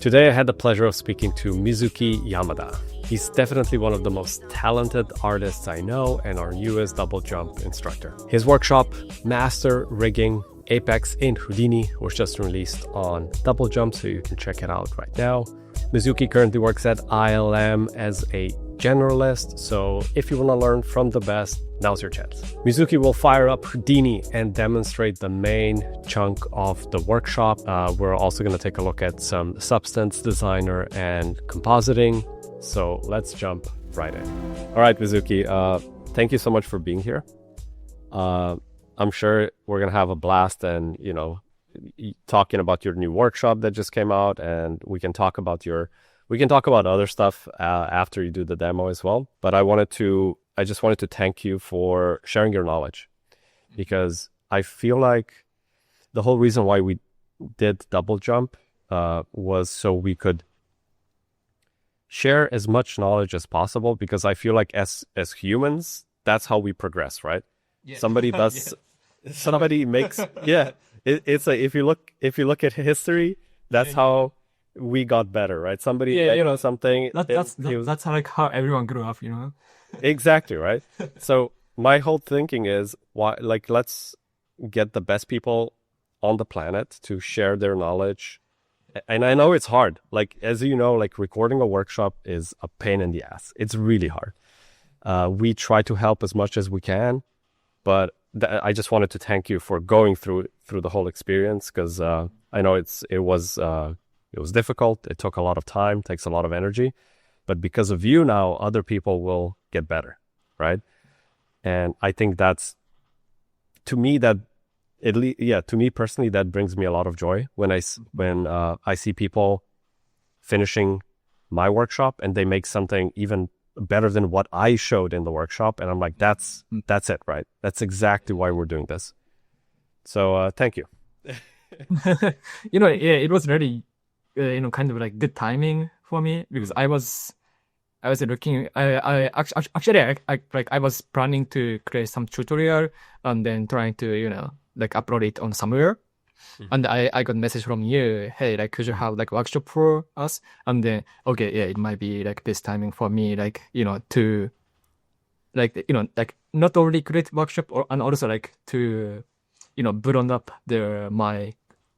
Today I had the pleasure of speaking to Mizuki Yamada. He's definitely one of the most talented artists I know and our newest double jump instructor. His workshop, Master Rigging Apex in Houdini, was just released on double jump, so you can check it out right now. Mizuki currently works at ILM as a generalist, so if you want to learn from the best, now's your chance. Mizuki will fire up Houdini and demonstrate the main chunk of the workshop. We're also going to take a look at some substance designer and compositing. So let's jump right in. All right, Vizuki, thank you so much for being here. I'm sure we're going to have a blast and, talking about your new workshop that just came out, and we can talk about other stuff after you do the demo as well. But I just wanted to thank you for sharing your knowledge, because I feel like the whole reason why we did double jump was so we could share as much knowledge as possible, because I feel like as humans, that's how we progress, right? Yeah. Somebody does, somebody makes, it's like, if you look at history, that's how we got better, right? Somebody, something. That's how everyone grew up, Exactly, right? So my whole thinking is, let's get the best people on the planet to share their knowledge. And I know it's hard. As you know, recording a workshop is a pain in the ass. It's really hard. We try to help as much as we can, but I just wanted to thank you for going through the whole experience, because I know it was difficult. It took a lot of time, takes a lot of energy, but because of you now, other people will get better, right? And I think to me personally, that brings me a lot of joy when I see people finishing my workshop and they make something even better than what I showed in the workshop, and I'm like, that's it, right? That's exactly why we're doing this. So thank you. It was really kind of like good timing for me, because I was looking. I was planning to create some tutorial and then trying to upload it on somewhere. And I got a message from you, hey, could you have workshop for us? And then it might be best timing for me, to not only create workshop and also to build up my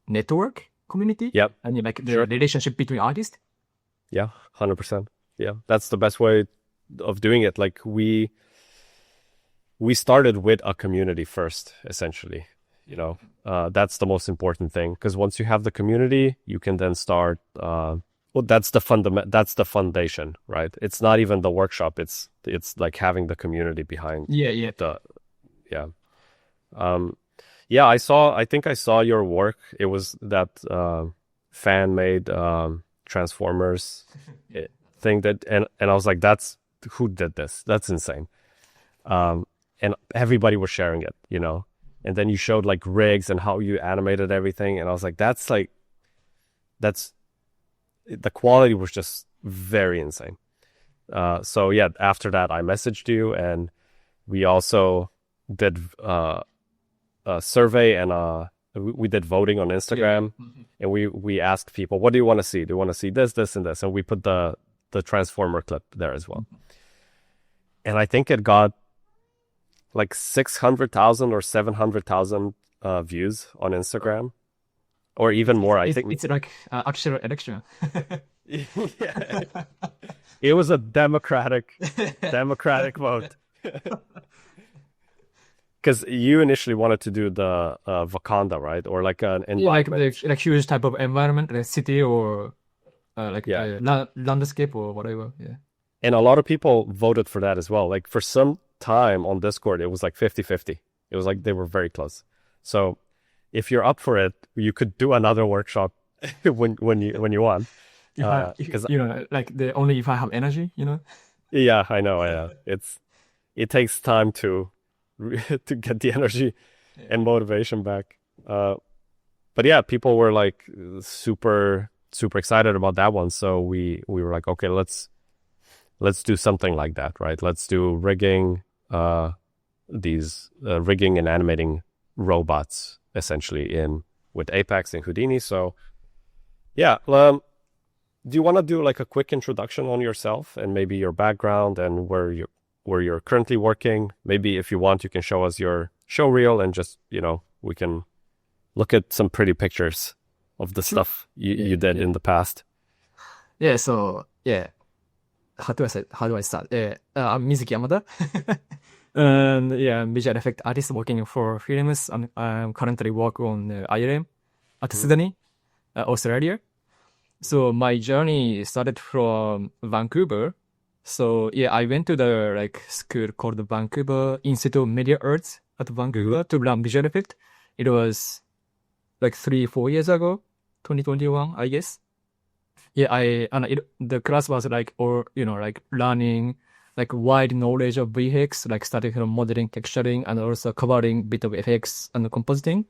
network community. Yep. And the relationship between artists. Yeah, 100%. Yeah, that's the best way of doing it. We started with a community first, essentially. That's the most important thing, because once you have the community, you can then start. That's the foundation, right? It's not even the workshop. It's having the community behind. Yeah. I think I saw your work. It was that fan made Transformers thing and I was like, who did this? That's insane. And everybody was sharing it, And then you showed rigs and how you animated everything, and I was like, that's the quality was just very insane. So yeah, after that I messaged you, and we also did a survey, and we did voting on Instagram. Yeah. Mm-hmm. And we asked people, what do you want to see? Do you want to see this, and this? And we put the Transformer clip there as well. And I think it got 600,000 or 700,000 views on Instagram, or even more. I think it's actual election. Yeah. It was a democratic vote. Because you initially wanted to do the Wakanda, right? Or huge type of environment, like city or landscape or whatever. Yeah. And a lot of people voted for that as well. For some time on Discord, it was 50-50. It was they were very close. So if you're up for it, you could do another workshop when you want. Because only if I have energy, Yeah, I know. Yeah, it takes time to get the energy and motivation back. But yeah, people were super excited about that one. So we were like, okay, let's do something like that, right? Let's do rigging, rigging and animating robots essentially with Apex and Houdini. So yeah, do you want to do like a quick introduction on yourself and maybe your background and where you're currently working? Maybe if you want, you can show us your show reel and just, we can look at some pretty pictures of the stuff you did in the past. Yeah, so yeah. How do I start? I'm Mizuki Yamada. And yeah, I'm visual effect artist working for films. I'm currently work on ILM Artist Mizuki, Australia. So my journey started from Vancouver. So yeah, I went to the school called the Vancouver Institute of Media Arts at Vancouver to learn visual effect. It was 3-4 years ago, 2021, I guess. Yeah, the class was learning wide knowledge of VFX, starting from modeling, texturing, and also covering bit of effects and compositing.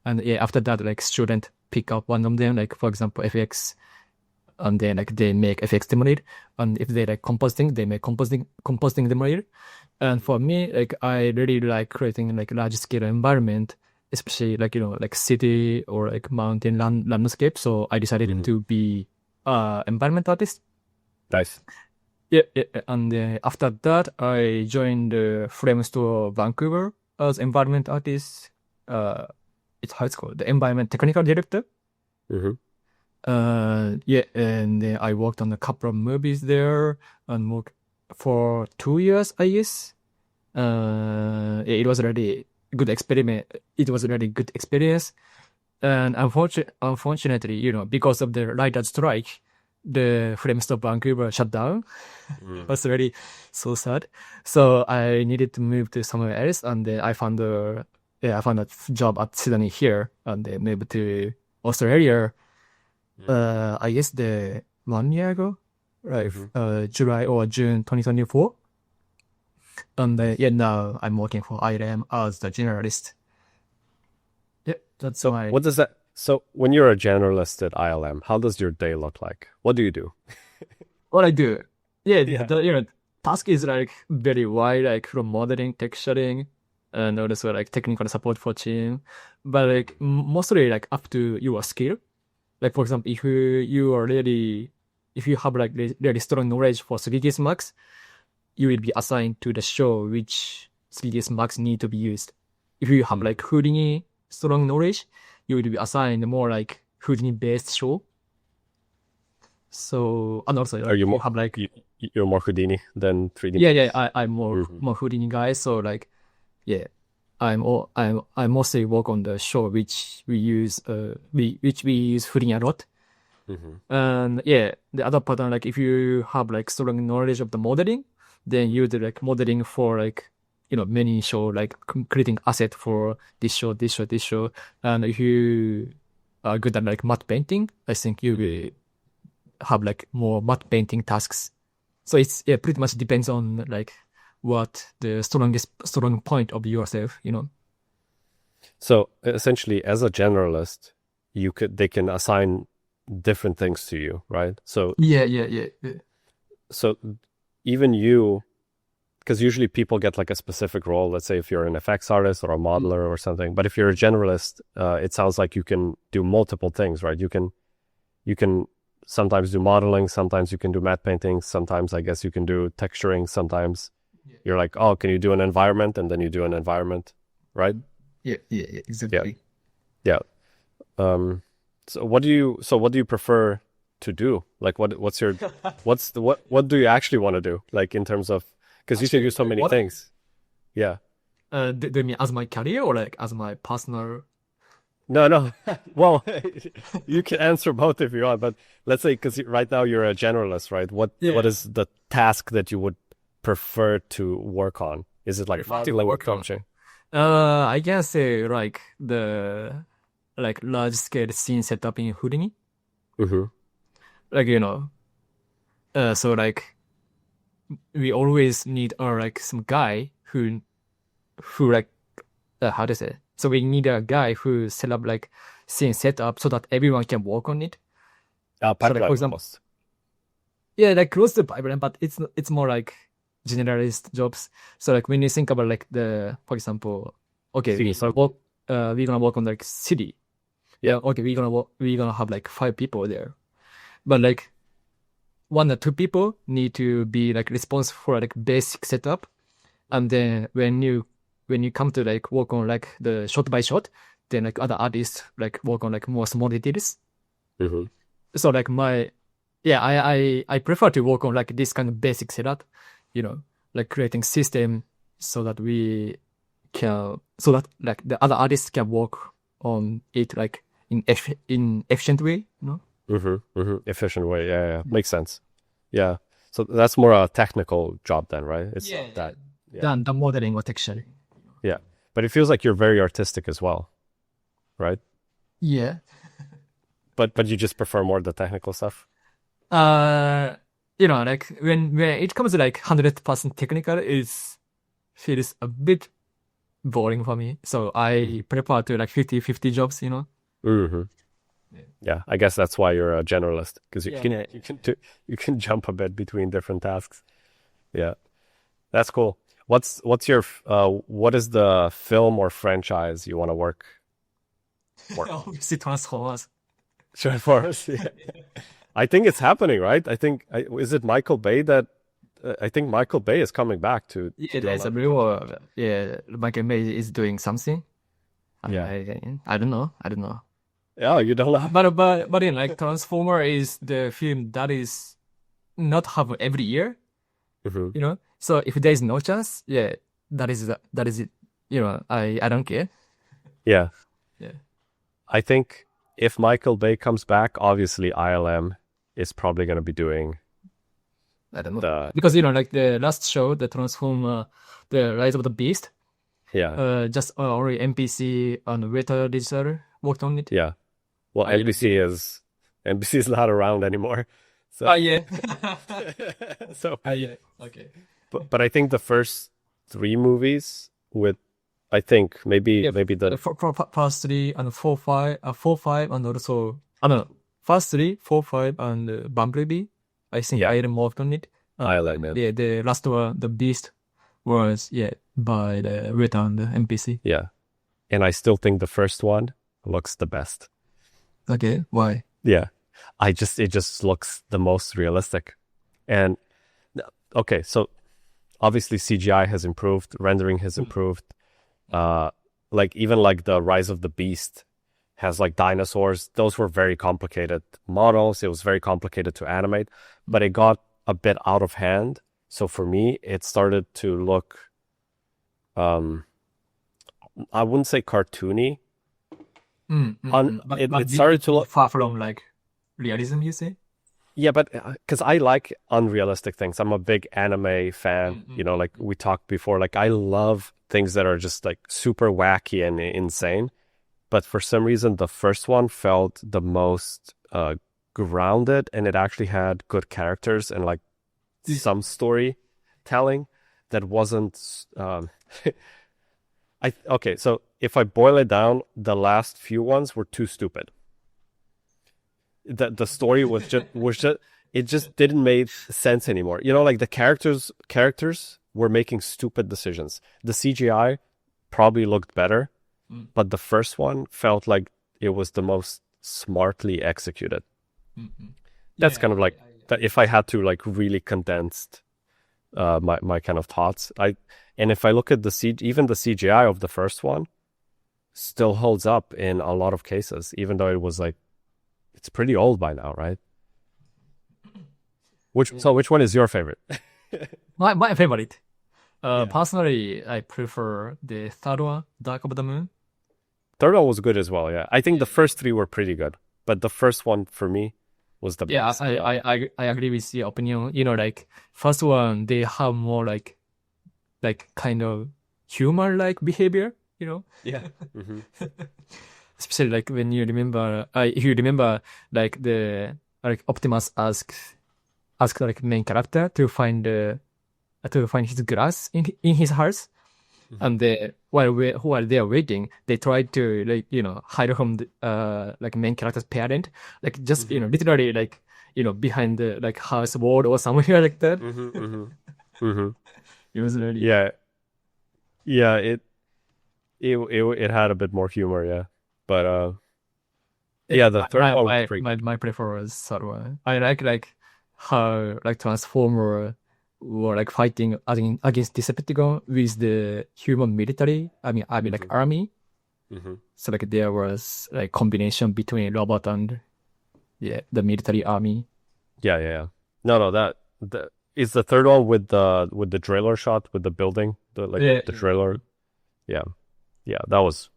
And yeah, after that, student pick up one of them, for example, FX, and then they make FX template. And if they compositing, they make compositing template. And for me, I really like creating large scale environment, especially city or mountain landscape. So I decided to be environment artist. Nice. Yeah. And after that, I joined the Frame Store Vancouver as environment artist. It's how it's called, the environment technical director. Yeah, and then I worked on a couple of movies there and worked for 2 years, I guess. It was a really good experiment. It was a really good experience. And unfortunately, because of the writer's strike, the Frame Store Vancouver shut down. It was really so sad. So I needed to move to somewhere else, and then I found a job at Sydney here, and then moved to Australia. I guess 1 year ago, right? July or June 2024. And now I'm working for ILM as the generalist. Yeah, that's so. What does that? So when you're a generalist at ILM, how does your day look like? What do you do? What I do? The task is very wide, from modeling, texturing, and also technical support for team. But mostly up to your skill. For example, if you have really strong knowledge for 3ds Max, you will be assigned to the show which 3ds Max need to be used. If you have Houdini strong knowledge, you will be assigned more Houdini based show. So, and also are you more you're more Houdini than 3D? Yeah, I'm more Houdini guy. So I mostly work on the show which we use Houdini a lot. And yeah, the other pattern, if you have strong knowledge of the modeling, then you do modeling for many show, creating asset for this show. And if you are good at matte painting, I think you will have more matte painting tasks. So it's pretty much depends on what the strong point of yourself, So essentially, as a generalist, they can assign different things to you, right? So yeah. So even you, because usually people get a specific role. Let's say if you're an effects artist or a modeler or something. But if you're a generalist, it sounds like you can do multiple things, right? You can sometimes do modeling, sometimes you can do matte painting, sometimes I guess you can do texturing, sometimes you're can you do an environment, and then you do an environment, right? Yeah, exactly. Yeah. So what do you prefer to do? What do you actually want to do? In terms of, because you can do so many things. Yeah. Do you mean as my career or as my personal? No. Well, you can answer both if you want, but let's say, because right now you're a generalist, right? What is the task that you would prefer to work on? Is it modeling, coaching? I can say the large scale scene setup in Houdini. So we always need some guy who how to say. So we need a guy who set up scene setup so that everyone can work on it. Pipeline, for example, almost. Yeah, close to pipeline, but it's more generalist jobs. So when you think about for example, okay, we're gonna work on city. Yeah, okay, we're gonna have 5 people there. but like 1 or 2 people need to be like responsible for like basic setup, and then when you come to like work on like the shot by shot, then like other artists like work on like more small details. Mm-hmm. So like I prefer to work on like this kind of basic setup, like creating system so that like the other artists can work on it like in efficient way, Efficient way. Yeah. Makes sense. Yeah. So that's more a technical job then, right? It's that. Yeah. than the modeling or texture. Yeah. But it feels like you're very artistic as well, right? Yeah. But you just prefer more the technical stuff? Like when it comes to like 100% technical, it feels a bit boring for me. So I prefer to like 50-50 jobs, Mm-hmm. Yeah, I guess that's why you're a generalist, because you can jump a bit between different tasks. Yeah, that's cool. What is the film or franchise you want to work? Obviously Transformers. Transformers. Yeah. I think it's happening, right? Is it Michael Bay that? I think Michael Bay is coming back to. Yeah, there's a rumor. Yeah, Michael Bay is doing something. Yeah. I don't know. Yeah, you don't know. But like Transformer is the film that is not happen every year. Mm-hmm. So if there is no chance, that is it. I don't care. Yeah. Yeah. I think if Michael Bay comes back, obviously ILM is probably going to be doing. I don't know. Because like the last show, the Transformer, the Rise of the Beast. Yeah. Just only NPC and Weta Digital worked on it. Yeah. Well, NBC is not around anymore. So. Yeah. So. Yeah. Okay. But I think the first 3 movies with, I think maybe the first 3 and 4, 5, 4, 5, and also I don't know. First 3, 4, 5, and Bumblebee. I think ILM worked on it. ILM. Yeah, the last one, the Beast, was by the Weta and the NPC. Yeah, and I still think the first one looks the best. Okay, why? Yeah, it just looks the most realistic, and okay, so obviously CGI has improved, rendering has improved. Like even like the Rise of the Beast has like dinosaurs. Those were very complicated models. It was very complicated to animate, but it got a bit out of hand. So for me, it started to look, I wouldn't say cartoony. But it started to look far from like realism, you say? Yeah, but because I like unrealistic things. I'm a big anime fan. Like we talked before, like I love things that are just like super wacky and insane. But for some reason, the first one felt the most grounded, and it actually had good characters and like some storytelling that wasn't. Okay, so if I boil it down, the last few ones were too stupid. The story was just it just didn't make sense anymore. Like the characters were making stupid decisions. The CGI probably looked better, but the first one felt like it was the most smartly executed. That's kind of like if I had to like really condensed my kind of thoughts. And if I look at even the CGI of the first one still holds up in a lot of cases, even though it was like it's pretty old by now, right? Which one is your favorite? My favorite. Personally, I prefer the third one, Dark of the Moon. Third one was good as well, yeah. I think the first 3 were pretty good, but the first one for me was the best. Yeah, I agree with your opinion. Like first one, they have more like kind of humor-like behavior. Yeah. Especially like when you remember, if you remember, like the Optimus asked like main character to find his glass in his house, and while they are waiting, they try to like hide from the like main character's parent, like just literally like behind the like house wall or somewhere like that. It was really yeah. It had a bit more humor, yeah. But Yeah, the third one was my pretty. my preferred was third one. I like how like Transformer were like fighting against Decepticon with the human military. I mean like army. Mm-hmm. So like there was like combination between robot and the military army. Yeah. No, that is the third one with the trailer shot with the building, the trailer. Yeah, that was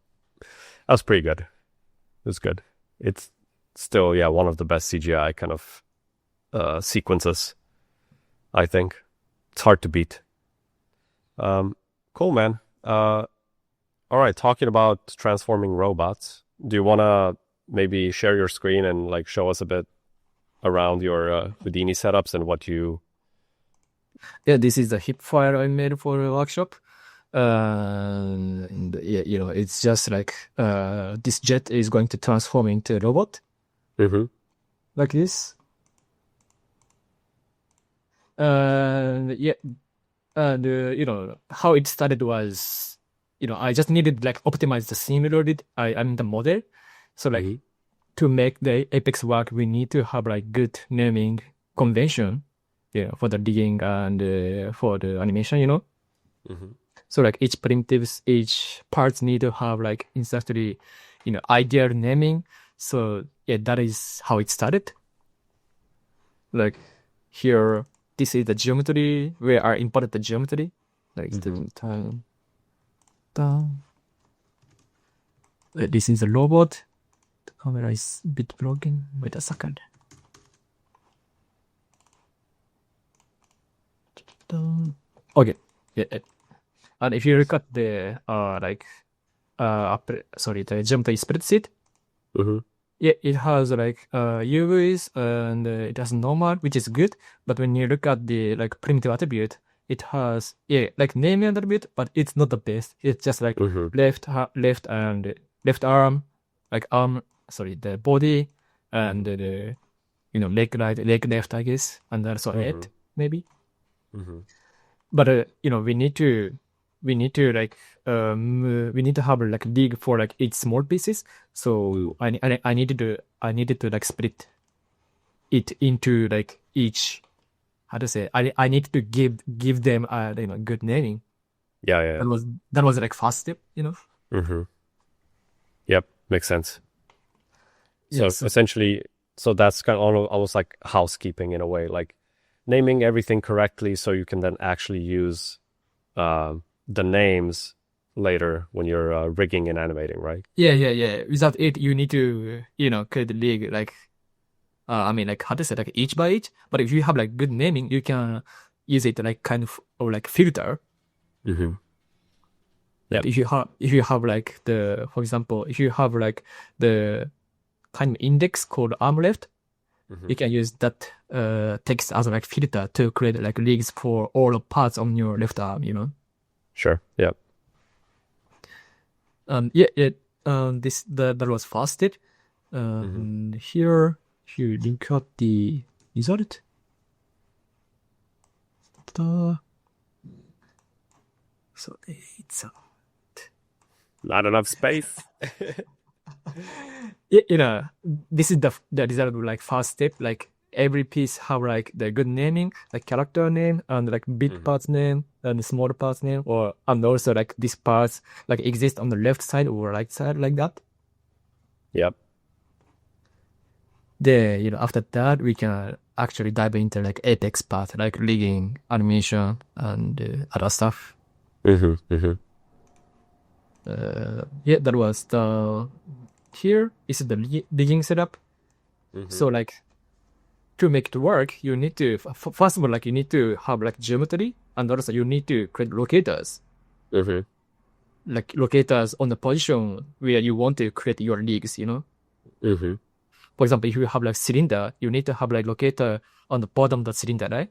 pretty good. It was good. It's still one of the best CGI kind of sequences. I think it's hard to beat. Cool, man. All right, talking about transforming robots, do you want to maybe share your screen and like show us a bit around your Houdini setups and what you... This is the hip file I made for a workshop. And it's just like this jet is going to transform into a robot, like this. And how it started was, I just needed like optimize the scene loaded. I'm the model, so like to make the Apex work, we need to have like good naming convention, for the digging and for the animation, So like each primitives, each parts need to have like exactly, ideal naming. So that is how it started. Like here, this is the geometry where I imported the geometry. Like the time down. This is the robot. The camera is a bit broken. Wait a second. Okay. And if you look at the the geometry spreadsheet, it has like UVs and it has normal, which is good. But when you look at the like primitive attribute, it has like naming attribute, but it's not the best. It's just like left and left arm, like the body and the leg right, leg left, I guess, and also head maybe. But we need to like we need to have like dig for like each small pieces. So I needed to like split it into like each, how to say, I need to give them good naming. Yeah. That was like first step, Yep, makes sense. So Yes. essentially, that's kind of almost like housekeeping in a way, like naming everything correctly so you can then actually use the names later when you're rigging and animating, right? Yeah. Without it, you need to create the league like like how to say, like each by each. But if you have like good naming, you can use it like kind of or like filter. Yep. If you have like for example, if you have like the kind of index called arm left, you can use that text as like filter to create like leagues for all the parts on your left arm, Sure. Yep. That was first step. Here, if you link up the result, so it's Not enough space. this is the result of like first step. Like every piece have like the good naming, like character name and like big parts name and small parts name, and also like these parts like exist on the left side or right side like that. Yep. Then after that we can actually dive into like Apex part, like rigging, animation, and other stuff. That was the. Here is the rigging setup. So like to make it work, you need to first of all like you need to have like geometry, and also you need to create locators. Like locators on the position where you want to create your rigs. For example, if you have like cylinder, you need to have like locator on the bottom of the cylinder, right?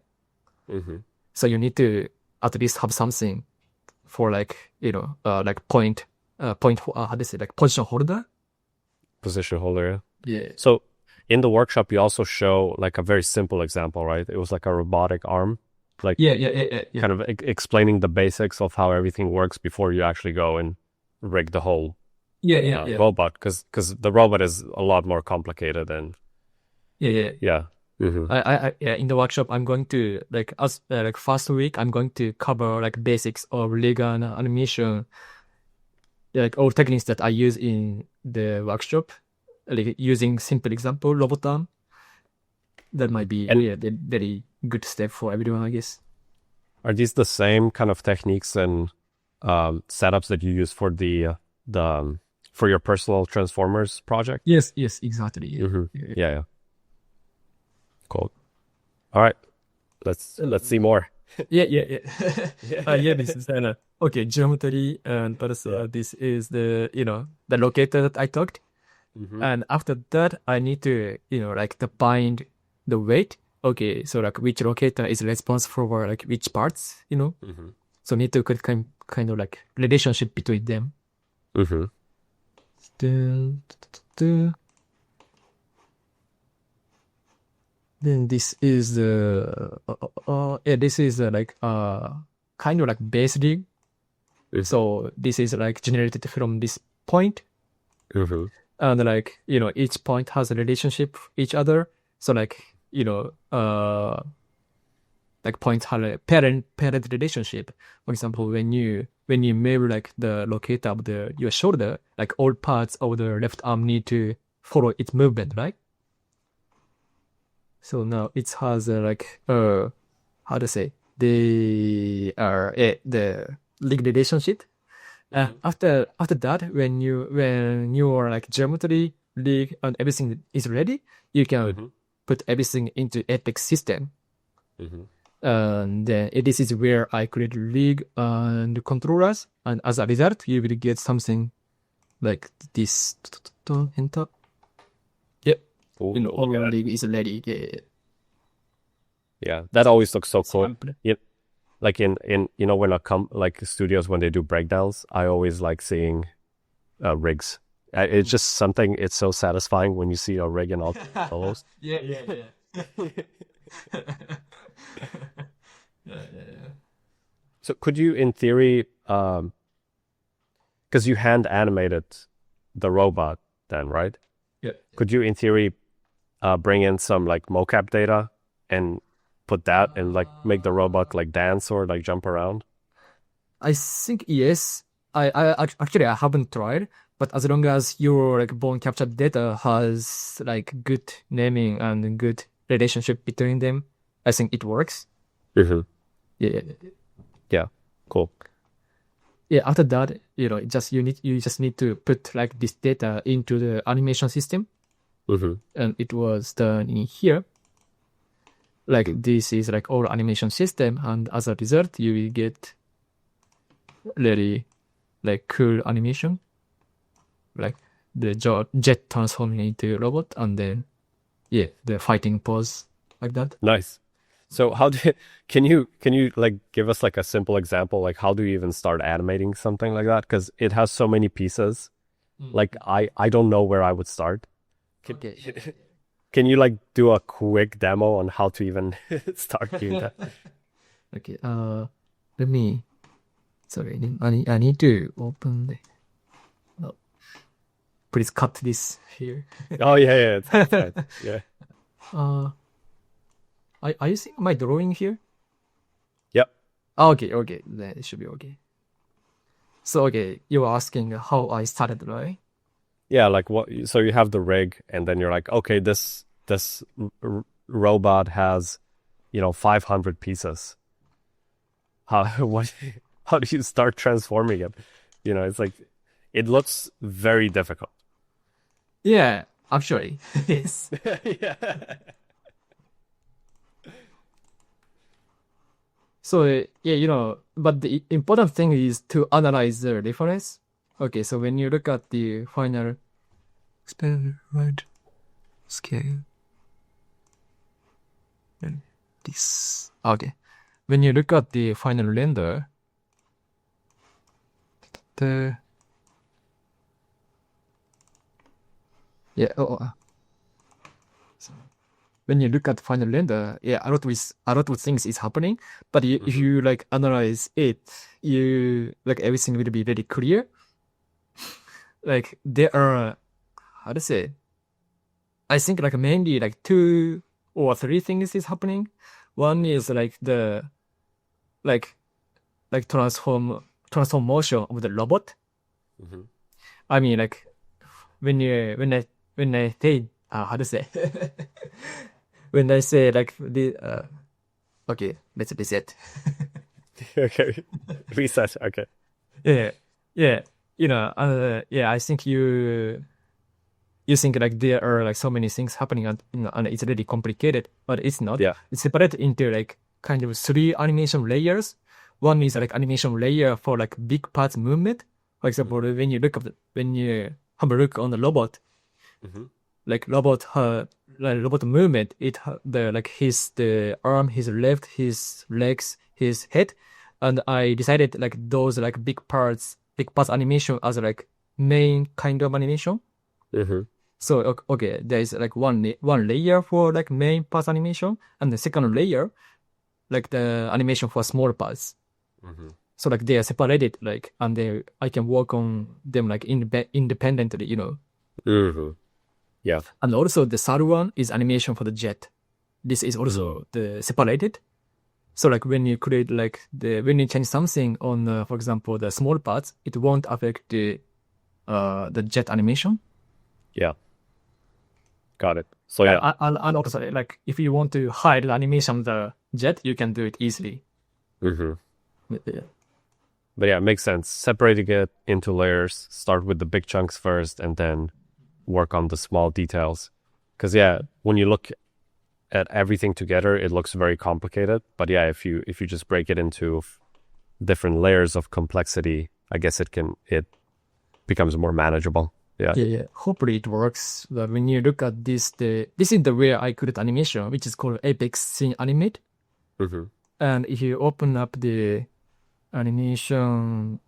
So you need to at least have something for like like point how to say, like position holder. Position holder. Yeah. So in the workshop, you also show like a very simple example, right? It was like a robotic arm, like kind of explaining the basics of how everything works before you actually go and rig the whole Yeah. robot, because the robot is a lot more complicated and Yeah. yeah. Mm-hmm. Yeah, in the workshop, I'm going to like first week, I'm going to cover like basics of rig and animation, like all techniques that I use in the workshop, like using simple example, Robotan. That might be And the very good step for everyone, I guess. are these the same kind of techniques and setups that you use for for your personal Transformers project? Yes, exactly. Yeah. Cool. All right. Let's see more. Yeah. Yeah, this is okay, geometry, and also this is the the locator that I talked. And after that, I need to like bind the weight. Okay, so like which locator is responsible for like which parts, So need to kind of like relationship between them. Then this is the this is like kind of like base rig. So this is like generated from this point, and like each point has a relationship with each other. So like like points have a parent relationship. For example, when you move like the locator of your shoulder, like all parts of the left arm need to follow its movement, right? So now it has like how to say, they are the rig relationship. After that, when your like geometry, rig, and everything is ready, you can put everything into Apex system. And then this is where I create rig and controllers, and as a result, you will get something like this. Enter. Yep. All rig is ready. Yeah, that always looks so cool. Simple. Yeah, like in when like studios, when they do breakdowns, I always like seeing rigs. It's just something. It's so satisfying when you see a rig in all colors. Yeah. So could you, in theory, because you hand animated the robot then, right? Yeah. Could you, in theory, bring in some like mocap data and put that and like make the robot like dance or like jump around? I think yes. I actually I haven't tried, but as long as your like bone capture data has like good naming and good relationship between them, I think it works. Yeah, cool. Yeah, after that, you just need to put like this data into the animation system, and it was done in here. Like this is like all animation system, and as a result, you will get really like cool animation, like the jet transforming into a robot, and then the fighting pose like that. Nice. So how can you like give us like a simple example? Like how do you even start animating something like that? Because it has so many pieces. Like I don't know where I would start. Can you like do a quick demo on how to even start doing that? Okay. Let me. Sorry, I need to open the. Oh, please cut this here. Oh yeah. That's right. Yeah. Are you seeing my drawing here? Yep. Okay. Then it should be okay. So okay, you were asking how I started, right? Yeah, like what? So you have the rig, and then you're like, okay, this robot has, 500 pieces. How do you start transforming it? It's like, it looks very difficult. Yeah, actually, yes. Yeah. So but the important thing is to analyze the reference. Okay, so when you look at the final right scale, and this okay, when you look at the final render, when you look at the final render, a lot of things is happening. But if you like analyze it, you like everything will be very clear. like there are, how to say, I think like mainly like 2 or 3 things is happening. One is like the like transform motion of the robot. Mhm. I mean like when I say how to say when I say like the okay, let's reset. Okay. Reset. Okay. Yeah, yeah, yeah. I think you think like there are like so many things happening and it's really complicated, but it's not. Yeah. It's separated into like kind of 3 animation layers. One is like animation layer for like big parts movement. For example, when you have a look on the robot, Mhm. like robot movement, the like the arm, his left, his legs, his head, and I decided like those like big parts animation as like main kind of animation. Mhm. So okay, there is like one layer for like main parts animation, and the second layer like the animation for small parts. Mhm. So like they are separated, like, and I can work on them like independently. Mhm. Yeah. And also the third one is animation for the jet. This is also the separated. So like when you create like when you change something on, for example, the small parts, it won't affect the jet animation. Yeah. Got it. So yeah. And also like if you want to hide the animation of the jet, you can do it easily. Mhm. Yeah. But yeah, it makes sense. Separating it into layers, start with the big chunks first, and then work on the small details. Because yeah, when you look at everything together, it looks very complicated. But yeah, if you just break it into different layers of complexity, I guess it becomes more manageable. Yeah. Yeah. Hopefully it works. But when you look at this, this is the way I create animation, which is called Apex Scene Animate. Mm-hmm. And if you open up the animation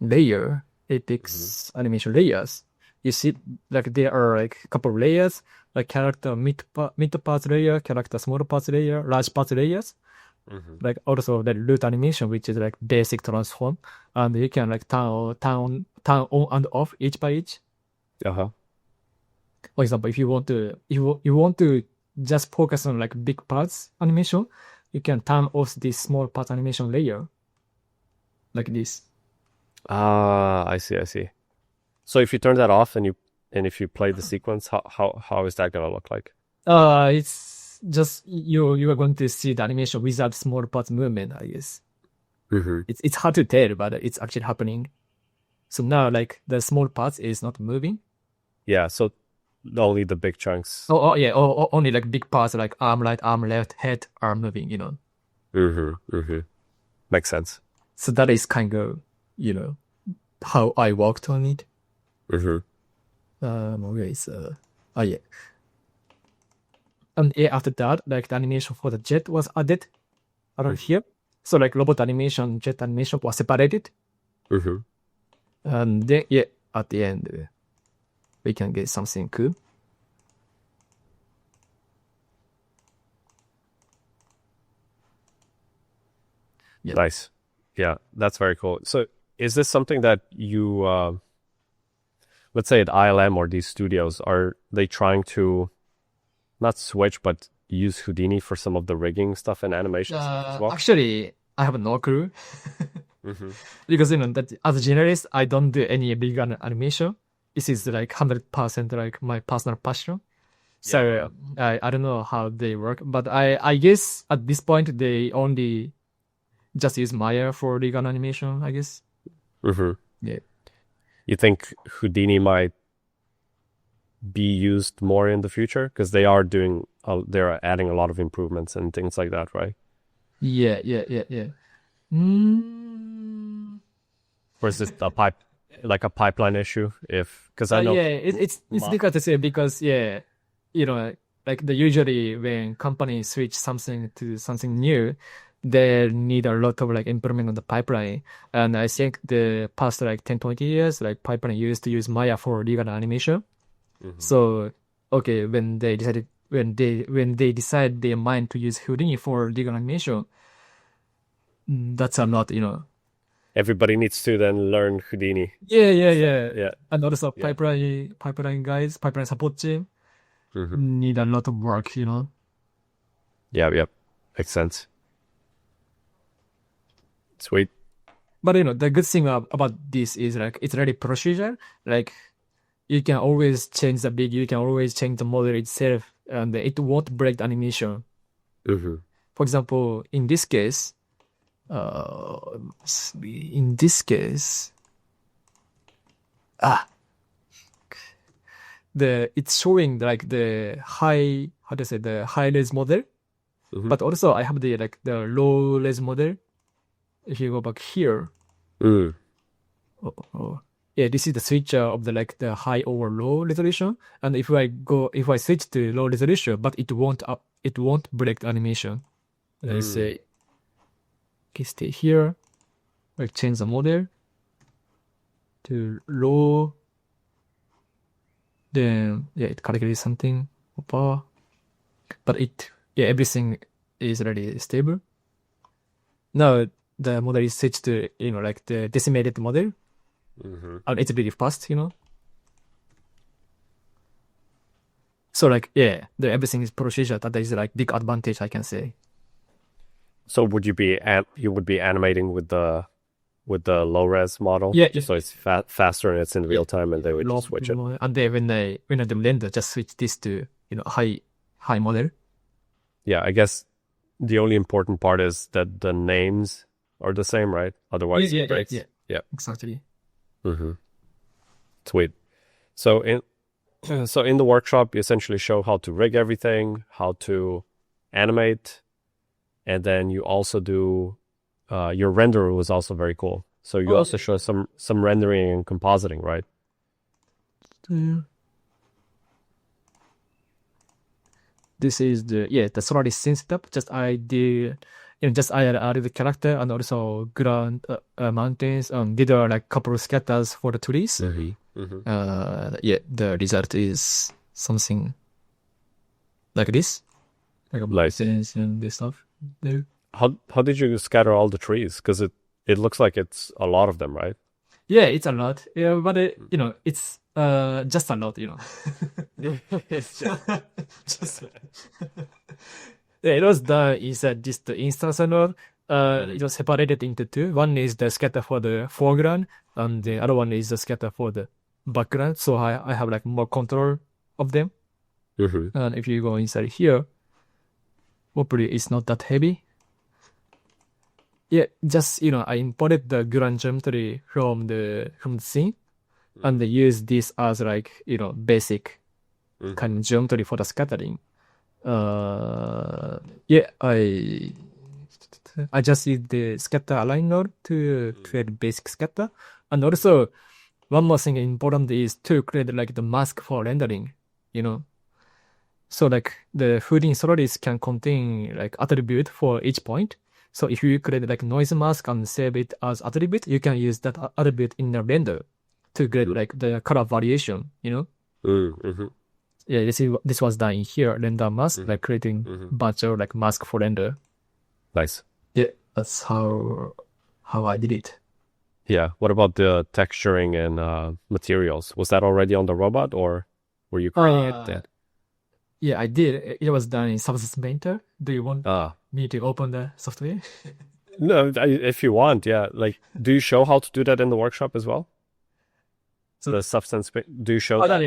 layer, Apex animation layers, you see like there are like a couple of layers, like character mid parts layer, character small parts layer, large parts layers. Mm-hmm. Like also the root animation, which is like basic transform, and you can like turn on and off each by each. Uh-huh. For example, if you want to you want to just focus on like big parts animation, you can turn off this small part animation layer like this. Ah, I see. So if you turn that off and if you play the sequence, how is that gonna look like? It's just you are going to see the animation without small parts movement, I guess. Mm-hmm. It's hard to tell, but it's actually happening. So now like the small parts is not moving. Yeah, so only the big chunks. Oh yeah, only like big parts like arm right, arm left, head are moving, Mm-hmm. Makes sense. So that is kind of, how I worked on it. Mm-hmm. Anyways, yeah. And yeah, after that, like the animation for the jet was added around here. So like robot animation, jet animation was separated. Mm-hmm. And then yeah, at the end, we can get something cool. Yeah. Nice. Yeah, that's very cool. So is this something that you, let's say at ILM or these studios, are they trying to not switch, but use Houdini for some of the rigging stuff and animations as well? Actually, I have no clue. Mm-hmm. Because that as a generalist, I don't do any big animation. This is like 100% like my personal passion. So I don't know how they work, but I guess at this point they only just use Maya for legal animation, I guess. Mm-hmm. Yeah. You think Houdini might be used more in the future? Because they are they're adding a lot of improvements and things like that, right? Yeah. Or is this a pipeline issue? Because I know. Yeah, it's difficult to say because like usually when companies switch something to something new, they need a lot of like improvement on the pipeline. And I think the past like 10-20 years, like pipeline used to use Maya for legal animation. Mm-hmm. So okay, when they decide their mind to use Houdini for legal animation, that's a lot, Yeah, everybody needs to then learn Houdini. Yeah. Yeah. And also Yeah. pipeline guys, pipeline support team Mm-hmm. need a lot of work, you know. Yep. Makes sense. Sweet. But you know, the good thing about this is like it's really procedure. Like you can always change the big, you can always change the model itself, and it won't break the animation. Mm-hmm. For example, in this case, it's showing like the high, how to say, the high res model, Mm-hmm. but also I have the like the low res model. If you go back here, Mm. yeah, this is the switcher of the like the high or low resolution. And if I switch to low resolution, but it won't break the animation. Let's say, okay, stay here. Like change the model to low. Then yeah, it calculates something. But everything is already stable. Now the model is switched to like the decimated model. Mm-hmm. And it's really fast, you know. So like everything is procedure. That is like big advantage, I can say. So would you be animating with the low res model? Yeah. So it's faster and it's in real time, and they would Low switch it. And then when the blender just switch this to high model. Yeah, I guess the only important part is that the names are the same, right? Otherwise, it breaks. Yeah, exactly. Mm-hmm. Sweet. So in the workshop, you essentially show how to rig everything, how to animate, and then you also do your renderer was also very cool. So you also show some rendering and compositing, right? This is the Solaris scene setup. I added the character and also ground mountains and did like couple of scatters for the trees. Mm-hmm. The result is something like this, like mountains and this stuff there. How did you scatter all the trees? Because it looks like it's a lot of them, right? Yeah, it's a lot. Yeah, but it's just a lot, you know. It's just yeah, it was just the instance node. It was separated into two. One is the scatter for the foreground, and the other one is the scatter for the background. So I have like more control of them. Mm-hmm. And if you go inside here, hopefully it's not that heavy. Yeah, just I imported the ground geometry from the scene, and they use this as like basic kind of geometry for the scattering. I just use the scatter align node to create basic scatter, and also one more thing important is to create like the mask for rendering. So like the Houdini Solaris can contain like attribute for each point. So if you create like noise mask and save it as attribute, you can use that attribute in the render to get like the color variation. Mm-hmm. Yeah, this was done in here, render mask, like creating bunch of like mask for render. Nice. Yeah, that's how I did it. Yeah. What about the texturing and materials? Was that already on the robot, or were you creating it? Yeah, I did. It was done in Substance Painter. Do you want me to open the software? No, if you want, yeah. Like, do you show how to do that in the workshop as well? So the substance, do you show that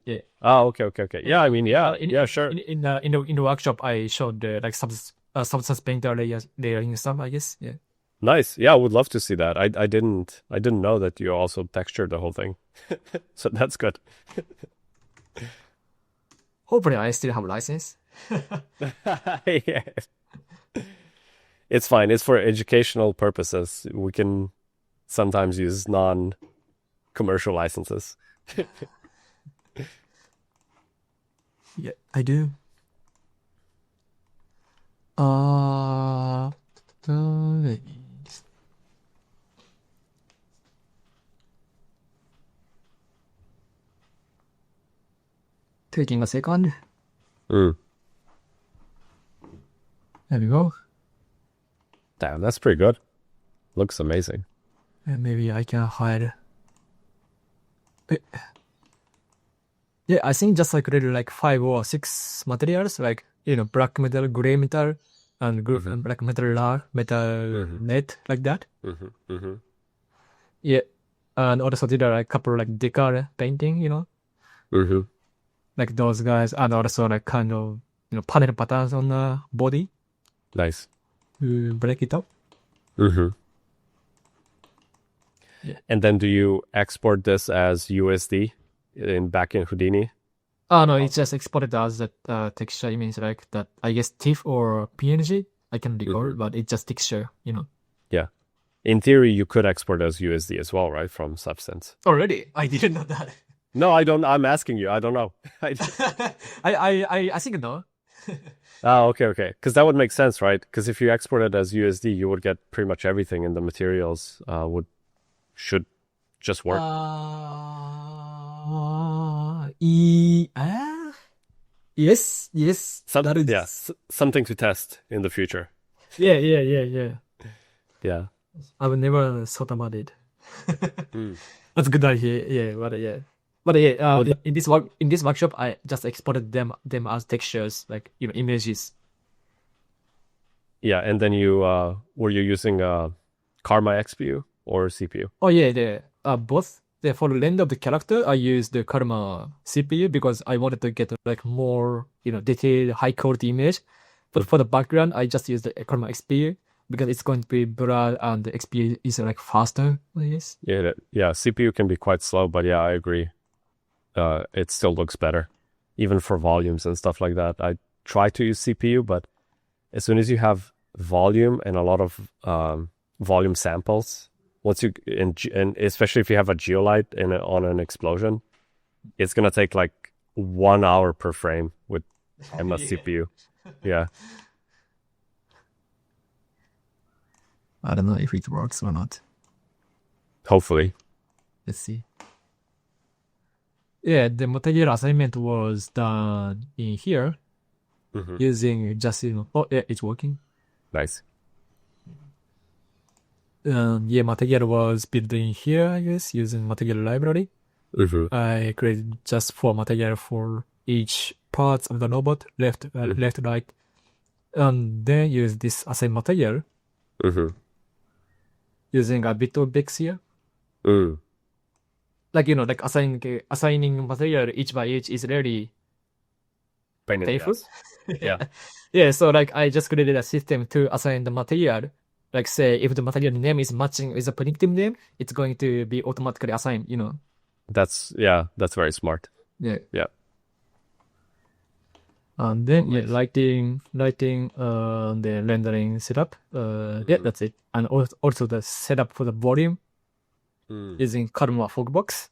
yeah. Oh, okay. Yeah, I mean, yeah, sure. In the workshop, I showed the like Substance Painter layering stuff, I guess. Yeah. Nice. Yeah, I would love to see that. I didn't know that you also textured the whole thing. So that's good. Hopefully, I still have a license. Yeah. It's fine. It's for educational purposes. We can sometimes use non-commercial licenses. Yeah, I do. Taking a second. Mm. There we go. Damn, that's pretty good. Looks amazing. Maybe I can hide. Yeah, I think just like really like 5 or 6 materials, like black metal, gray metal, and black metal, metal net, like that. Yeah, and also did a like, couple like decal painting, like those guys, and also like kind of panel patterns on the body Nice. to break it up. And then do you export this as USD back in Houdini? Oh no, it's just exported as that texture image, like that. I guess TIFF or PNG. I can recall, but it's just texture, Yeah. In theory, you could export as USD as well, right? From Substance. Already, I didn't know that. No, I don't. I'm asking you. I don't know. I think no. Oh, okay. Because that would make sense, right? Because if you export it as USD, you would get pretty much everything, and the materials should just work. Yes. Something to test in the future. Yeah. Yeah. I've never thought about it. That's a good idea. Yeah, but in this workshop, I just exported them as textures, like images. Yeah, and then you were you using Karma XPU or CPU? Oh yeah, both. For the render of the character, I used the Karma CPU because I wanted to get like more detailed, high quality image. But for the background, I just used the Karma XPU because it's going to be broad and the XPU is like faster, I guess. Yeah, CPU can be quite slow, but yeah, I agree. It still looks better, even for volumes and stuff like that. I try to use CPU, but as soon as you have volume and a lot of volume samples, and especially if you have a geolite on an explosion, it's gonna take like 1 hour per frame with MS CPU. Yeah. I don't know if it works or not. Hopefully. Let's see. Yeah, the material assignment was done in here using just oh yeah, it's working. Nice. Yeah, material was built in here, I guess, using material library. I created just 4 material for each parts of the robot, left, right, and then use this assign material using a bit of Bex here. Like like assigning material each by each is really painful. Yeah. Yeah, so like I just created a system to assign the material. Like say if the material name is matching with a predictive name, it's going to be automatically assigned, That's very smart. Yeah. Yeah. And then lighting, the rendering setup. Yeah, that's it. And also the setup for the volume using Karma Fogbox.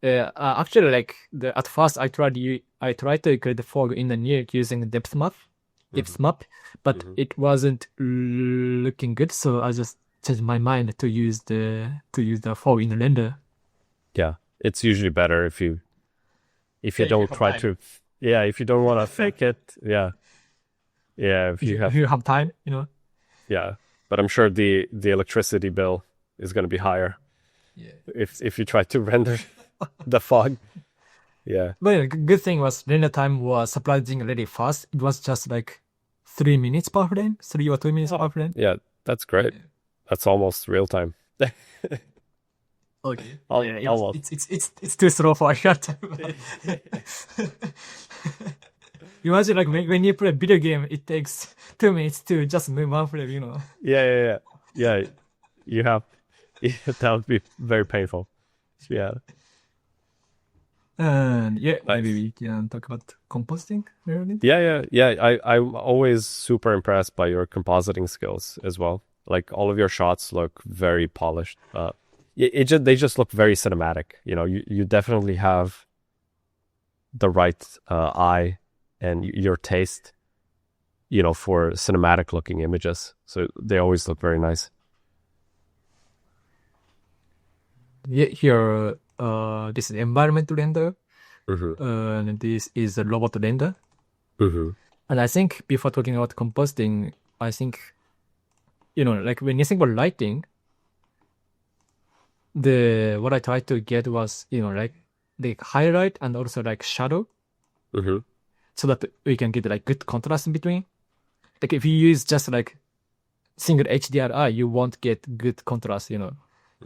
Actually, like at first I tried to create the fog in the Nuke using depth map, but it wasn't looking good. So I just changed my mind to use the fog in the render. Yeah, it's usually better if you don't try to. Yeah, if you don't want to fake it. Yeah. If you have time, Yeah, but I'm sure the electricity bill is going to be higher. Yeah. If you try to render the fog. Yeah. But good thing was render time was surprisingly really fast. It was just like 3 minutes per frame, 3 or 2 minutes per frame. Yeah, that's great. That's almost real time. Okay. Almost. It's too slow for a short time. Imagine like when you play a video game, it takes 2 minutes to just move one frame, Yeah. You have that would be very painful. Yeah. And Nice. maybe we can talk about compositing. Yeah. I'm always super impressed by your compositing skills as well. Like all of your shots look very polished. They just look very cinematic. You definitely have the right eye and your taste, for cinematic looking images. So they always look very nice. Yeah, here, this is environment render, and this is a robot render. And I think before talking about compositing, I think, like when you think about lighting, what I tried to get was, like the highlight and also like shadow, Mm-hmm. so that we can get like good contrast in between. Like if you use just like single HDRI, you won't get good contrast,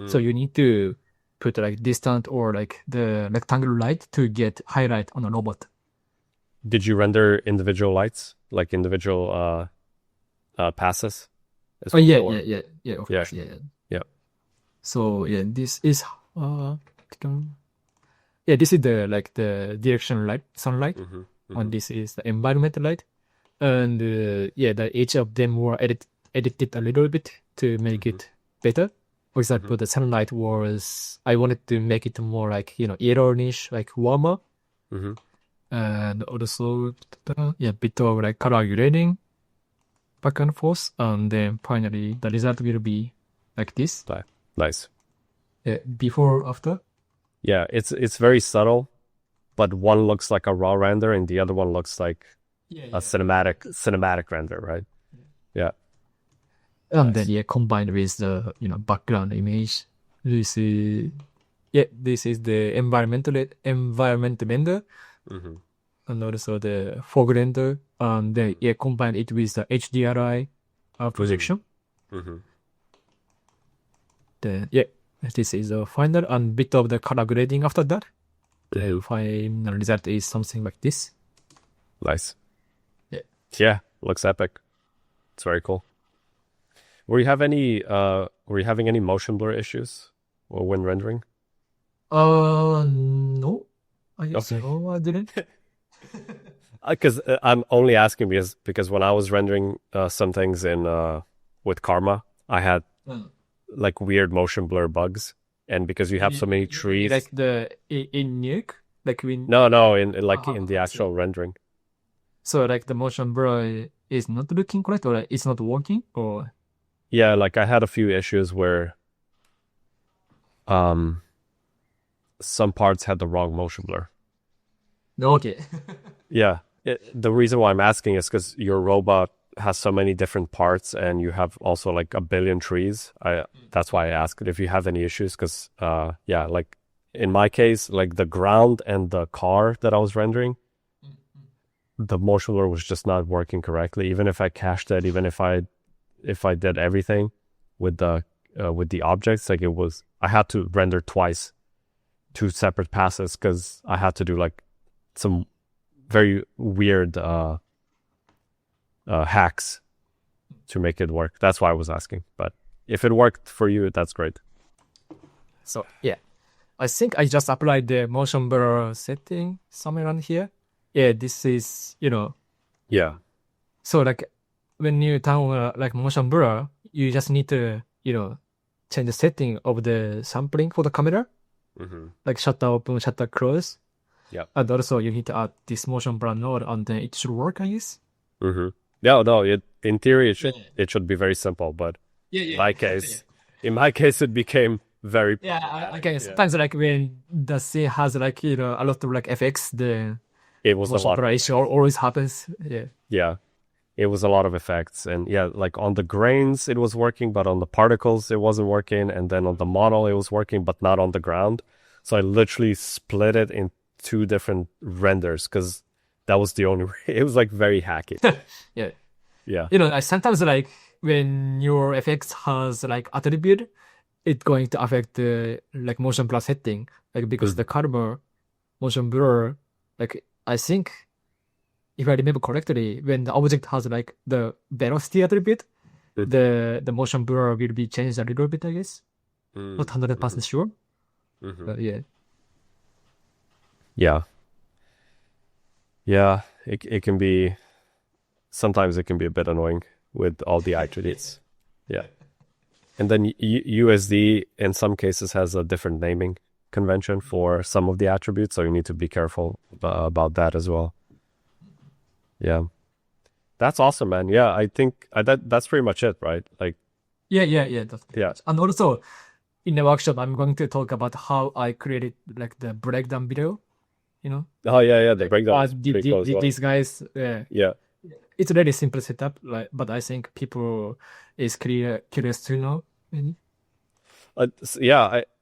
So you need to put like distant or like the rectangular light to get highlight on a robot. Did you render individual lights, like individual passes? As Oh well, yeah, or- yeah, of Yeah. course, yeah. Yeah. So yeah, this is this is the like the direction light, sunlight, Mm-hmm. and this is the environmental light, and each of them were edited a little bit to make it better. For example, the sunlight was I wanted to make it more like yellowish, like warmer, Mm-hmm. and also bit of like color grading back and forth, and then finally the result will be like this. Nice. Before after. Yeah, it's very subtle, but one looks like a raw render and the other one looks like a cinematic render, right? Yeah. And Nice. then combined with the background image. This is the environment render, Mm-hmm. and also the fog render, and then combine it with the HDRI projection. Mm-hmm. Then this is the final and bit of the color grading after that. The final result is something like this. Nice. Yeah. Yeah, looks epic. It's very cool. Were you having any motion blur issues or when rendering? No. I guess Okay. so. I didn't. Because I'm only asking because when I was rendering some things in with Karma, I had like weird motion blur bugs, and because you have so many trees. Like in Nuke, like when No, in like in the I see. actual rendering. So like the motion blur is not looking correct, or like, it's not working, or Yeah, like I had a few issues where some parts had the wrong motion blur. no. Okay. Yeah. The reason why I'm asking is because your robot has so many different parts and you have also like a billion trees. That's why I asked if you have any issues because like in my case, like the ground and the car that I was rendering, the motion blur was just not working correctly. Even if I cached it, even if I did everything with the objects, like I had to render twice, 2 separate passes because I had to do like some very weird hacks to make it work. That's why I was asking. But if it worked for you, that's great. So I think I just applied the motion blur setting somewhere around here. Yeah, this is Yeah. So like when you turn like motion blur, you just need to change the setting of the sampling for the camera, Mm-hmm. like shutter open, shutter close. Yep. And also you need to add this motion blur node, and then it should work, I guess. Mm-hmm. No. In theory, it should be very simple, but in my case, it became very. Okay. Sometimes like when the scene has like a lot of like effects, the It was a motion lot. blur issue always happens. Yeah. Yeah. It was a lot of effects, and like on the grains it was working, but on the particles it wasn't working, and then on the model it was working, but not on the ground. So I literally split it in 2 different renders because that was the only way. It was like very hacky. Yeah. Yeah. I sometimes like when your effects has like attribute, it's going to affect the like motion blur setting, like because the Karma motion blur, like I think if I remember correctly, when the object has like the velocity attribute, the motion blur will be changed a little bit, I guess. Not 100% sure. But yeah. Yeah, it can be, sometimes it can be a bit annoying with all the attributes. Yeah. And then USD in some cases has a different naming convention for some of the attributes, so you need to be careful about that as well. Yeah. That's awesome, man. Yeah, I think that's pretty much it, right? Like, Yeah. That's yeah. And also, in the workshop, I'm going to talk about how I created like the breakdown video. Oh yeah, the breakdown is pretty cool as well. These guys, Yeah. it's a really simple setup, but I think people is curious to know.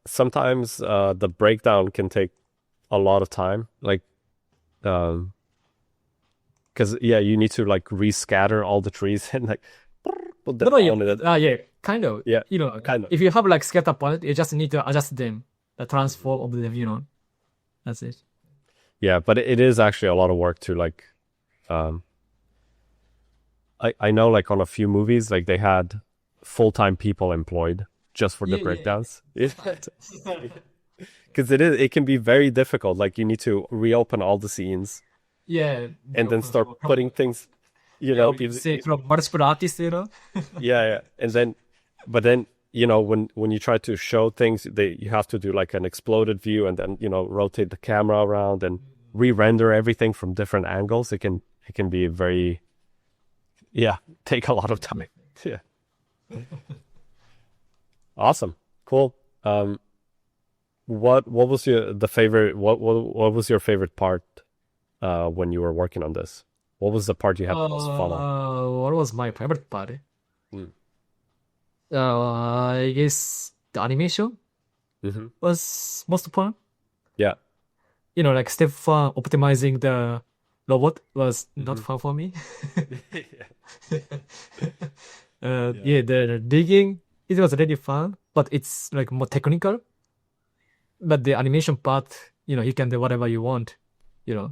Sometimes the breakdown can take a lot of time. Like, because you need to like rescatter all the trees and like put them on it. Yeah, kind of. Yeah, kind of. If you have like scatter point, you just need to adjust them, the transform of them. That's it. Yeah, but it is actually a lot of work to like. I know like on a few movies, like they had full-time people employed just for the breakdowns. Because it can be very difficult. Like you need to reopen all the scenes. Yeah. And then start putting things, say from multiple artists, Yeah. But then, when you try to show things, you have to do like an exploded view and then, rotate the camera around and re-render everything from different angles. It can be very, take a lot of time. Yeah. Awesome. Cool. What was your favorite part when you were working on this? What was the part you had the most fun on? What was my favorite part? I guess the animation was most fun. Yeah. Like step fun optimizing the robot was not fun for me. The digging, it was really fun, but it's like more technical. But the animation part, you can do whatever you want, Yeah.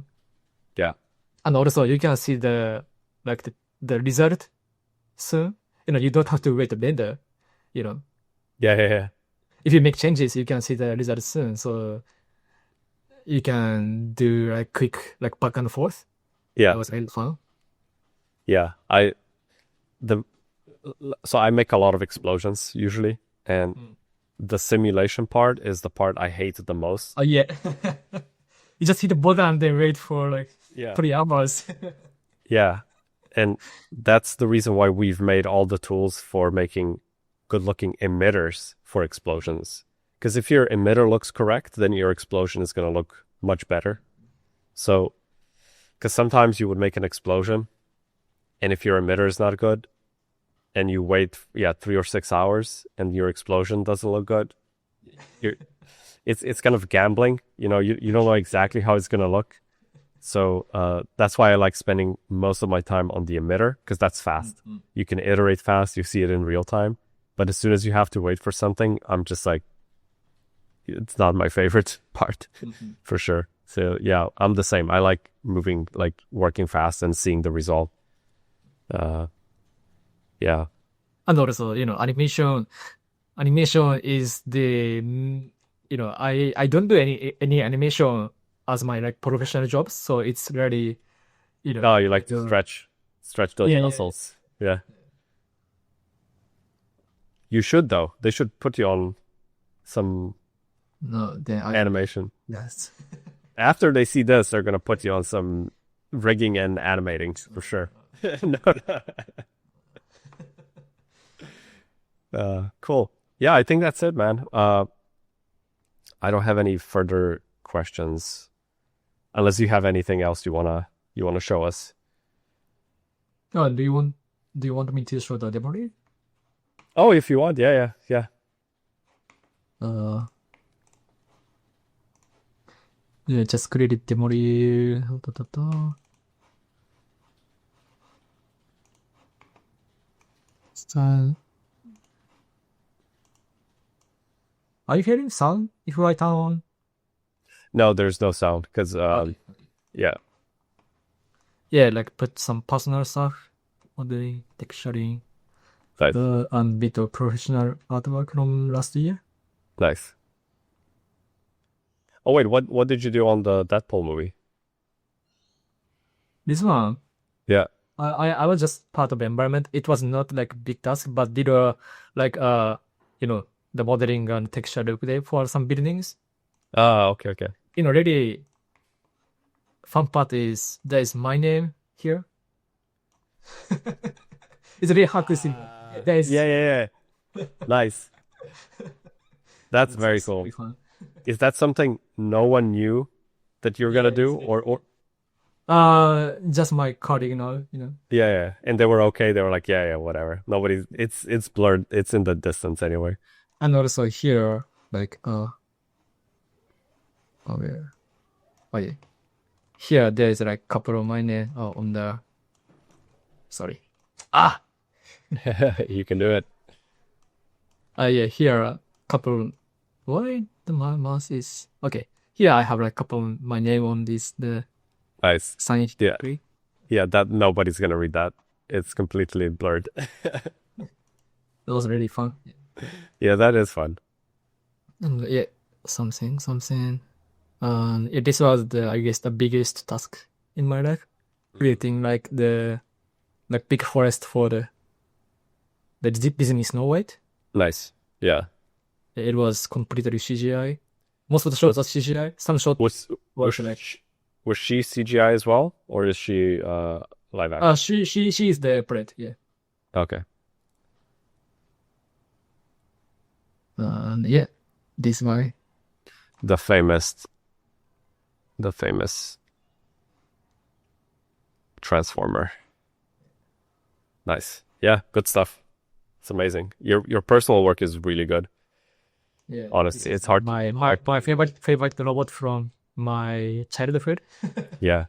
And also you can see the result soon. You don't have to wait a render, Yeah. If you make changes, you can see the result soon. So you can do like quick back and forth. Yeah. That was really fun. Yeah. So I make a lot of explosions usually, and the simulation part is the part I hate the most. Oh yeah. You just hit the button and then wait for 3 hours. Yeah. And that's the reason why we've made all the tools for making good-looking emitters for explosions. Because if your emitter looks correct, then your explosion is going to look much better. So, because sometimes you would make an explosion, and if your emitter is not good, and you wait 3 or 6 hours, and your explosion doesn't look good, it's kind of gambling. You don't know exactly how it's going to look. So that's why I like spending most of my time on the emitter, because that's fast. You can iterate fast. You see it in real time. But as soon as you have to wait for something, I'm just like, it's not my favorite part for sure. So yeah, I'm the same. I like working fast and seeing the result. Yeah. And also, animation is the, I don't do any animation as my professional job. So it's really, No, you like to stretch those muscles. Yeah. You should though. They should put you on some animation. Yes. After they see this, they're gonna put you on some rigging and animating for sure. No. Cool. Yeah, I think that's it, man. I don't have any further questions, unless you have anything else you wanna show us. Oh, do you want me to show the demo reel? Oh, if you want, yeah. Just created demo reel. Are you hearing sound if I turn on? No, there's no sound because yeah. Yeah, put some personal stuff on the texturing. Nice. And bit of professional artwork from last year. Nice. Oh wait, what did you do on the Deadpool movie? This one. Yeah. I was just part of the environment. It was not like big task, but did the modeling and texture look there for some buildings. Okay. Really fun part is there is my name here. It's really hard to see. Yeah. Nice. That's very cool. Is that something no one knew that you're gonna do, or? Just my colleague, Yeah. And they were okay. They were like, yeah, whatever. Nobody's. It's blurred. It's in the distance anyway. And also here, like, oh, where? Oh, yeah. Here, there is like couple of my name on the, sorry. You can do it. Yeah, here, a couple, why the mouse is, okay. Here I have like couple my name on this, the Nice. signage Yeah. degree. Yeah, that nobody's gonna read that. It's completely blurred. It was really fun. Yeah, that is fun. And yeah, something. Yeah, this was I guess, the biggest task in my life. Creating like the big forest for the Disney Snow White. Nice. Yeah. It was completely CGI. Most of the shots are CGI. Some shots Was she CGI as well, or is she live action? she is the print, yeah. Okay. Yeah, this way. The famous transformer. Nice. Yeah, good stuff. It's amazing. Your personal work is really good. Yeah, Honestly, it's hard. My favorite robot from my childhood. Yeah.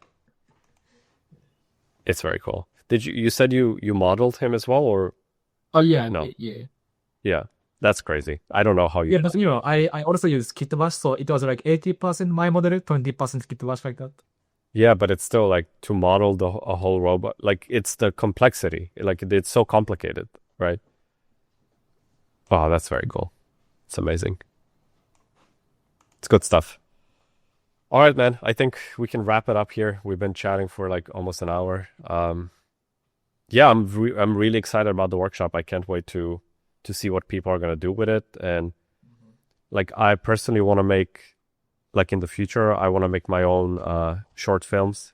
It's very cool. You said you modeled him as well, or? Oh yeah, No. yeah. Yeah, that's crazy. I don't know how you. Yeah, but I also use Kitbash, so it was like 80% my model, 20% Kitbash, like that. Yeah, but it's still like to model a whole robot. Like it's the complexity. Like it's so complicated, right? Oh, that's very cool. It's amazing. It's good stuff. All right, man. I think we can wrap it up here. We've been chatting for like almost an hour. Yeah, I'm really excited about the workshop. I can't wait to see what people are gonna do with it. And like I personally want to make, like in the future, I want to make my own short films.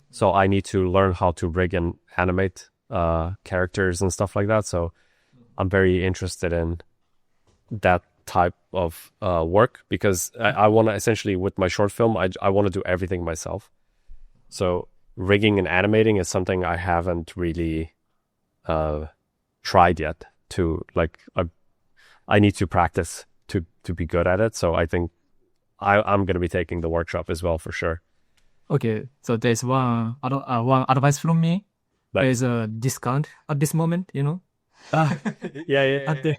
So I need to learn how to rig and animate characters and stuff like that. So I'm very interested in that type of work, because I want to essentially, with my short film, I want to do everything myself. So rigging and animating is something I haven't really tried yet. I need to practice to be good at it. So I think I'm going to be taking the workshop as well for sure. Okay, so there's one advice from me. But- There's a discount at this moment, Yeah. At the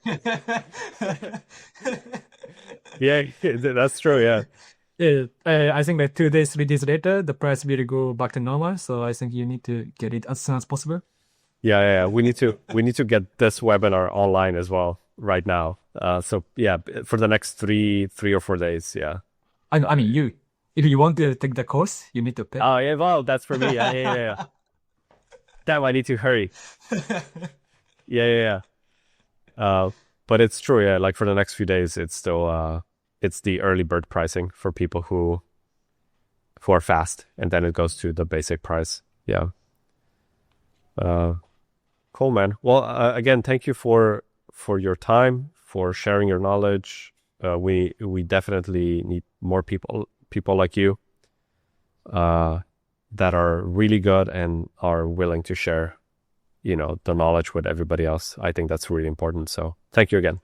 Yeah, that's true. Yeah. yeah, I think that 2 days, 3 days later, the price will go back to normal. So I think you need to get it as soon as possible. Yeah. We need to get this webinar online as well right now. So yeah, for the next three or 4 days. Yeah. I mean, if you want to take the course, you need to pay. Oh yeah, well, that's for me. Yeah. Damn, I need to hurry. Yeah. But it's true. Yeah, like for the next few days, it's still it's the early bird pricing for people who are fast, and then it goes to the basic price. Yeah. Cool, man. Well, again, thank you for your time, for sharing your knowledge. We definitely need more people like you that are really good and are willing to share, the knowledge with everybody else. I think that's really important. So thank you again.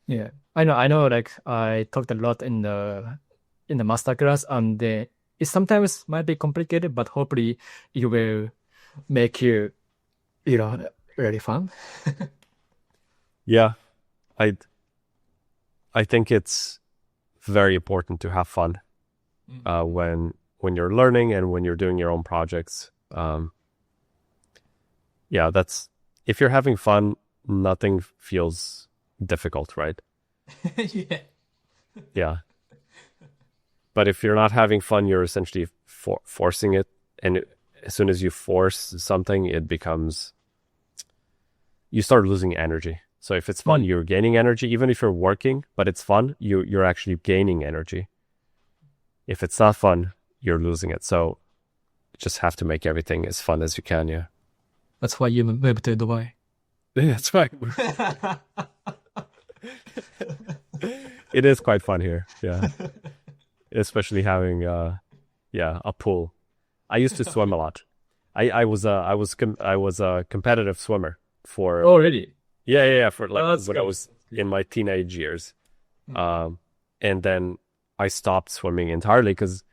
Yeah, I know. Like I talked a lot in the masterclass, and it sometimes might be complicated, but hopefully it will make you, really fun. Yeah, I think it's very important to have fun when you're learning and when you're doing your own projects. Yeah, if you're having fun, nothing feels difficult, right? Yeah. But if you're not having fun, you're essentially forcing it, and as soon as you force something, you start losing energy. So if it's fun, you're gaining energy. Even if you're working, but it's fun, you're actually gaining energy. If it's not fun, you're losing it. So you just have to make everything as fun as you can. Yeah. That's why you moved to Dubai. That's right. It is quite fun here. Yeah. Especially having a pool. I used to swim a lot. I was a competitive swimmer for. Oh, really? Yeah. For like that's when cool. I was in my teenage years. And then I stopped swimming entirely because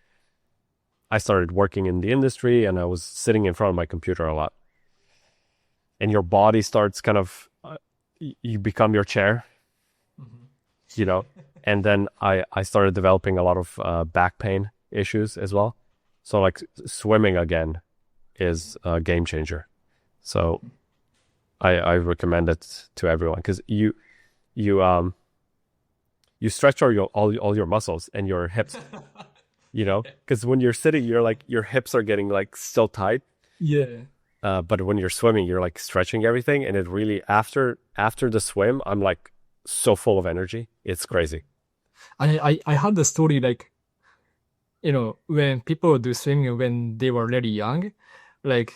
I started working in the industry and I was sitting in front of my computer a lot. And your body starts kind of, you become your chair, you know. And then I started developing a lot of back pain issues as well. So like swimming again is a game changer. So I recommend it to everyone because you stretch all your muscles and your hips, you know, because when you're sitting, you're like, your hips are getting like still tight. Yeah. But when you're swimming, you're like stretching everything. And it really, after the swim, I'm like so full of energy. It's crazy. I heard the story like, you know, when people do swimming when they were really young, like,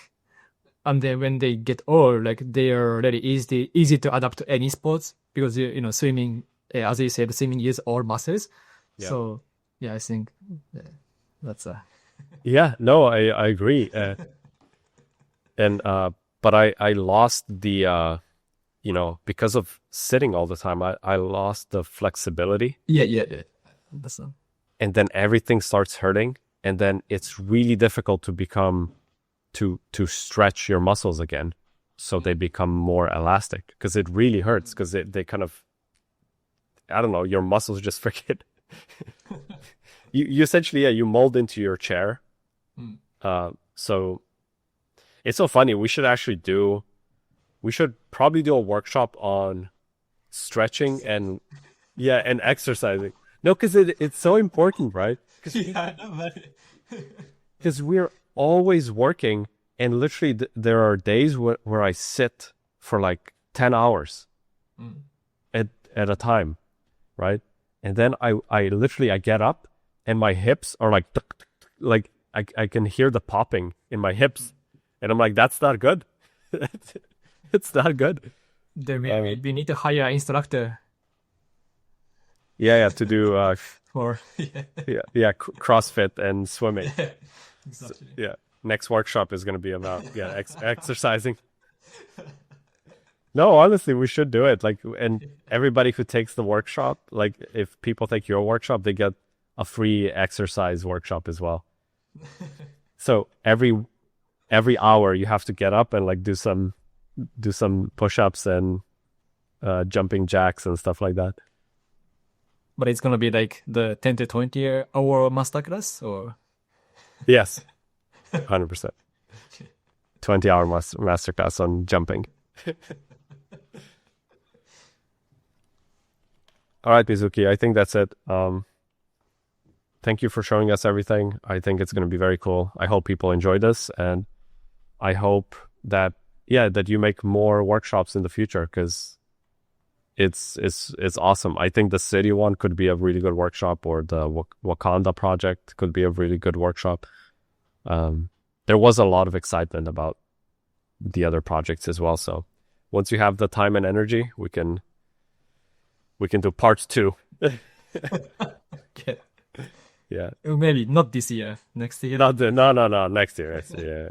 and then when they get old, like they are really easy to adapt to any sports because you know swimming, as you said, swimming uses all muscles. Yeah. So yeah, I think that's Yeah, no, I agree. But I lost the you know, because of sitting all the time, I lost the flexibility. yeah. That's And then everything starts hurting, and then it's really difficult to become to stretch your muscles again so they become more elastic, because it really hurts because they kind of, I don't know, your muscles just freaking you essentially, yeah, you mold into your chair. So it's so funny. We should probably do a workshop on stretching and exercising. No, because it's so important, right? Because we're always working, and literally there are days where I sit for like 10 hours at a time, right? And then I literally get up and my hips are like I can hear the popping in my hips, and I'm like, that's not good. It's not good. then we need to hire an instructor Yeah, to do for CrossFit and swimming. exactly. So, yeah, next workshop is going to be about exercising. No, honestly, we should do it. Like, and everybody who takes the workshop, like if people take your workshop, they get a free exercise workshop as well. So every hour you have to get up and like do some push-ups and jumping jacks and stuff like that. But it's gonna be like the 10 to 20 hour masterclass, or Yes, 100%. 20-hour masterclass on jumping. All right, Vizuki, I think that's it. Thank you for showing us everything. I think it's going to be very cool. I hope people enjoy this, and I hope that you make more workshops in the future, because it's awesome. I think the city one could be a really good workshop, or the Wakanda project could be a really good workshop. There was a lot of excitement about the other projects as well. So once you have the time and energy, we can do part 2. okay. Yeah. Maybe not this year, next year. No, next year. Yeah.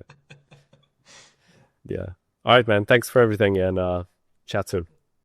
Yeah. All right, man. Thanks for everything, and chat soon.